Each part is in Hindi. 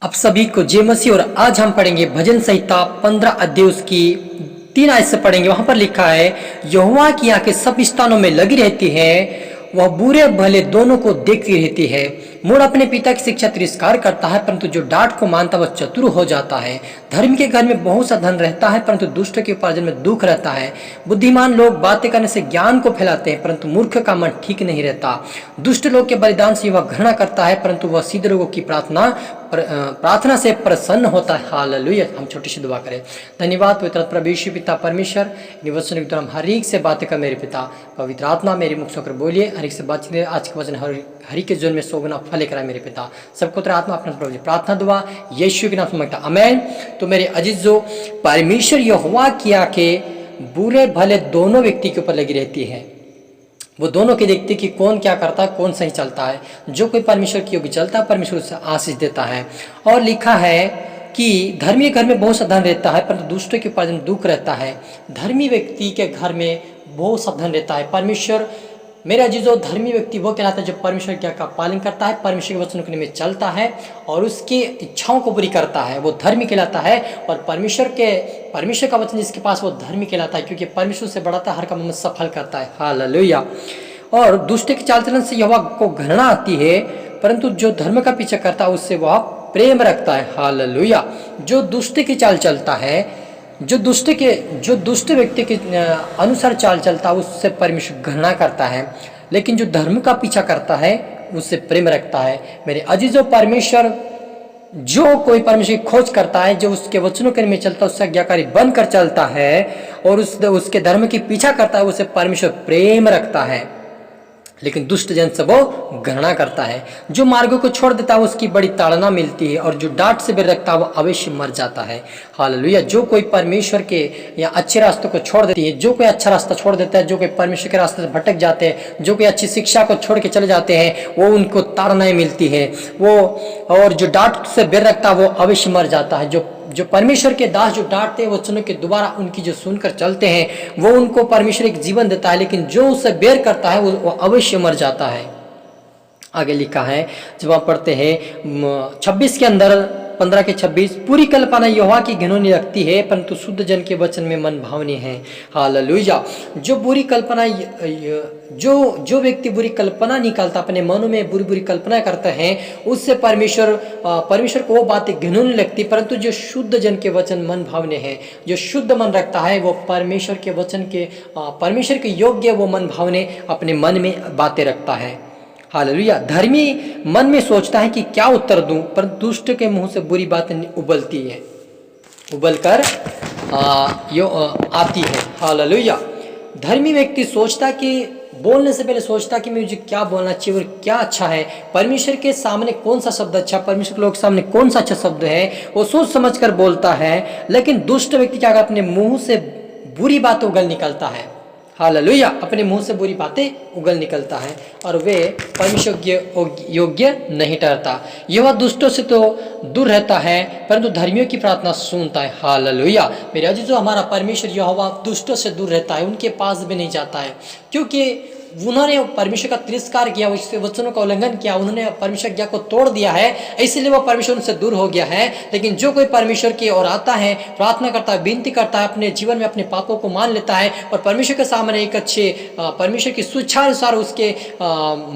आप सभी को जय मसीह। और आज हम पढ़ेंगे भजन संहिता 15 अध्याय उसकी 3 आयत से पढ़ेंगे। वहां पर लिखा है, यहोवा की आंखें सब स्थानों में लगी रहती है, वह बुरे भले दोनों को देखती रहती है। मूढ़ अपने पिता की शिक्षा तिरस्कार करता है, परंतु जो डांट को मानता वह चतुर हो जाता है। धर्म के घर में बहुत सा धन रहता है, परंतु दुष्ट के उपार्जन में दुख रहता है। बुद्धिमान लोग बातें करने से ज्ञान को फैलाते हैं, परंतु मूर्ख का मन ठीक नहीं रहता। दुष्ट लोग के बलिदान से वह घृणा करता है, परंतु वह सीधे लोगों की प्रार्थना से प्रसन्न होता है। हालेलुया। हम छोटी सी दुआ करें। धन्यवाद पवित्र प्रभु यीशु पिता परमेश्वर, इन वचनों के द्वारा हम हर एक से बातें कर मेरे पिता। पवित्र आत्मा मेरी मुख से होकर बोलिए, हर एक से बातचीत। आज के वचन हरि के जीवन में सोगुना फल लेकर आए मेरे पिता। सबको तेरा आत्मा अपने प्रभु प्रार्थना दुआ यीशु के नाम से मांगता, आमीन। तो मेरे अजीजों, परमेश्वर यहोवा की आंखें बुरे भले दोनों व्यक्ति के ऊपर लगी रहती है। वो दोनों के देखते कि कौन क्या करता है, कौन सही चलता है। जो कोई परमेश्वर की योग्य चलता है, परमेश्वर उससे आशीष देता है। और लिखा है कि धर्मी घर में बहुत सा धन रहता है, परंतु दुष्टों के उपार्जन दुख रहता है। धर्मी व्यक्ति के घर में बहुत सा धन रहता है। परमेश्वर, मेरे अजीजों, धर्मी व्यक्ति वो कहलाता है जो परमेश्वर की आज्ञा का पालन करता है, परमेश्वर के वचनों के में चलता है और उसकी इच्छाओं को पूरी करता है, वो धर्मी कहलाता है। और परमेश्वर का वचन जिसके पास, वो धर्मी कहलाता है, क्योंकि परमेश्वर से बढ़ाता है, हर काम में सफल करता है। हालेलुया। और दुष्ट के चाल चलन से यहोवा को घृणा आती है, परंतु जो धर्म का पीछा करता है उससे वह प्रेम रखता है। हालेलुया। जो दुष्ट की चाल चलता है, जो दुष्ट व्यक्ति के अनुसार चाल चलता है, उससे परमेश्वर घृणा करता है। लेकिन जो धर्म का पीछा करता है उससे प्रेम रखता है। मेरे अजीजों, परमेश्वर, जो कोई परमेश्वर की खोज करता है, जो उसके वचनों के में चलता है, उससे आज्ञाकारी बनकर चलता है और उसके धर्म की पीछा करता है, उसे परमेश्वर प्रेम रखता है। लेकिन दुष्ट जन से वो घृणा करता है। जो मार्गों को छोड़ देता है उसकी बड़ी ताड़ना मिलती है, और जो डांट से बेर रखता है वो अवश्य मर जाता है। हालेलुया। जो कोई परमेश्वर के या अच्छे रास्तों को छोड़ देती है, जो कोई अच्छा रास्ता छोड़ देता है, जो कोई परमेश्वर के रास्ते से भटक जाते हैं, जो कोई अच्छी शिक्षा को छोड़ के चले जाते हैं, वो उनको ताड़नाएं मिलती है वो। और जो डांट से बेर रखता है वो अवश्य मर जाता है। जो परमेश्वर के दास जो डांटते हैं, वो सुन के दोबारा उनकी जो सुनकर चलते हैं, वो उनको परमेश्वर एक जीवन देता है। लेकिन जो उससे बेर करता है वो अवश्य मर जाता है। आगे लिखा है, जब आप पढ़ते हैं 26 के अंदर 15 के 26, पूरी कल्पना यहोवा की घिनौनी लगती है, परंतु शुद्ध जन के वचन में मन भावनी है। हालेलुया। जो बुरी कल्पना, जो व्यक्ति बुरी कल्पना निकालता, अपने मनों में बुरी कल्पना करते हैं, उससे परमेश्वर को वो बातें घिनौनी लगती। परंतु जो शुद्ध जन के वचन मन भावने हैं, जो शुद्ध मन रखता है, वो परमेश्वर के वचन के, परमेश्वर के योग्य वो मन भावने अपने मन में बातें रखता है। हालेलुया। धर्मी मन में सोचता है कि क्या उत्तर दूं, पर दुष्ट के मुंह से बुरी बातें उबलती है, उबल कर आती है। हालेलुया। धर्मी व्यक्ति सोचता कि बोलने से पहले सोचता कि मुझे क्या बोलना चाहिए और क्या अच्छा है, परमेश्वर के सामने कौन सा शब्द अच्छा, परमेश्वर के लोग के सामने कौन सा अच्छा शब्द है, वो सोच समझ कर बोलता है। लेकिन दुष्ट व्यक्ति क्या करता है, अपने मुंह से बुरी बातें उगल निकलता है। हालेलुया। अपने मुंह से बुरी बातें उगल निकलता है और वे परमेश्वर योग्य नहीं ठहरता। यह दुष्टों से तो दूर रहता है, परंतु धर्मियों की प्रार्थना सुनता है। हालेलुया। मेरे अजीजों, हमारा परमेश्वर यहोवा दुष्टों से दूर रहता है, उनके पास भी नहीं जाता है, क्योंकि उन्होंने परमेश्वर का तिरस्कार किया, उसके वचनों का उल्लंघन किया, उन्होंने परमेश्वर की आज्ञा को तोड़ दिया है, इसलिए वो परमेश्वर उनसे दूर हो गया है। लेकिन जो कोई परमेश्वर की ओर आता है, प्रार्थना करता है, विनती करता है, अपने जीवन में अपने पापों को मान लेता है और परमेश्वर के सामने एक अच्छे परमेश्वर की स्वेच्छानुसार उसके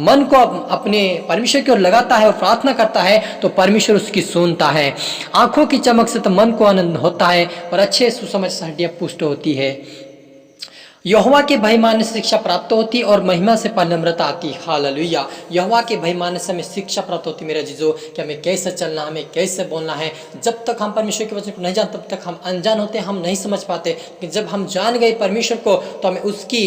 मन को अपने परमेश्वर की ओर लगाता है और प्रार्थना करता है, तो परमेश्वर उसकी सुनता है। आंखों की चमक से तो मन को आनंद होता है और अच्छे सुसमझ से हड्डियां पुष्ट होती है। यहोवा के भय मानने से शिक्षा प्राप्त होती है और महिमा से नम्रता आती है। हालेलुया। यहोवा के भय मानने से हमें शिक्षा प्राप्त होती है मेरे अजीजों, कि हमें कैसे चलना, हमें कैसे बोलना है। जब तक हम परमेश्वर के वचन को नहीं जानते, तब तक हम अनजान होते हैं, हम नहीं समझ पाते। लेकिन जब हम जान गए परमेश्वर को, तो हमें उसकी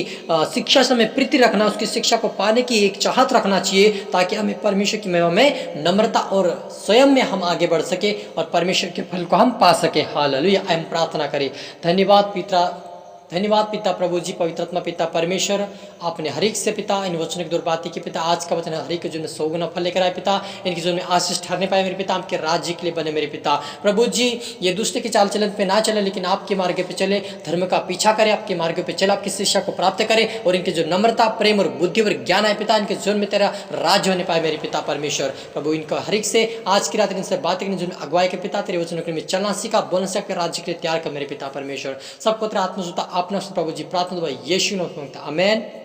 शिक्षा से हमें प्रीति रखना, उसकी शिक्षा को पाने की एक चाहत रखना चाहिए, ताकि हमें परमेश्वर की महिमा में नम्रता और स्वयं में हम आगे बढ़ सके और परमेश्वर के फल को हम पा सके। हालेलुया। हम प्रार्थना करें। धन्यवाद पिता प्रभु जी, पवित्र आत्मा पिता परमेश्वर, आपने हर एक से पिता इन वचनों की दुर्बाती की पिता, आज का वचन हर एक के जीवन में 100 गुना फल लेकर आए पिता, इनके जीवन में आशीष ठहरने पाए मेरे पिता, आपके राज्य के लिए बने मेरे पिता प्रभु जी। ये दुष्ट के चाल चलन पे ना चले, लेकिन आपके मार्ग पे चले, धर्म का पीछा करे, आपके मार्ग पे चले, आपकी शिक्षा को प्राप्त करे, और इनके जो नम्रता, प्रेम और बुद्धि और ज्ञान है पिता, इनके जीवन में तेरा राज्य होने पाए मेरे पिता परमेश्वर प्रभु। इनका हर एक से आज की रात इनसे बात करने जो अगुवाई के पिता, तेरे वचनों के लिए चलना सीखा, बोलना सीखा, राज्य के लिए तैयार कर मेरे पिता परमेश्वर। सबको तेरा आत्मा सुता आपने प्रभु जी प्रार्थना यीशु नाम में, आमेन।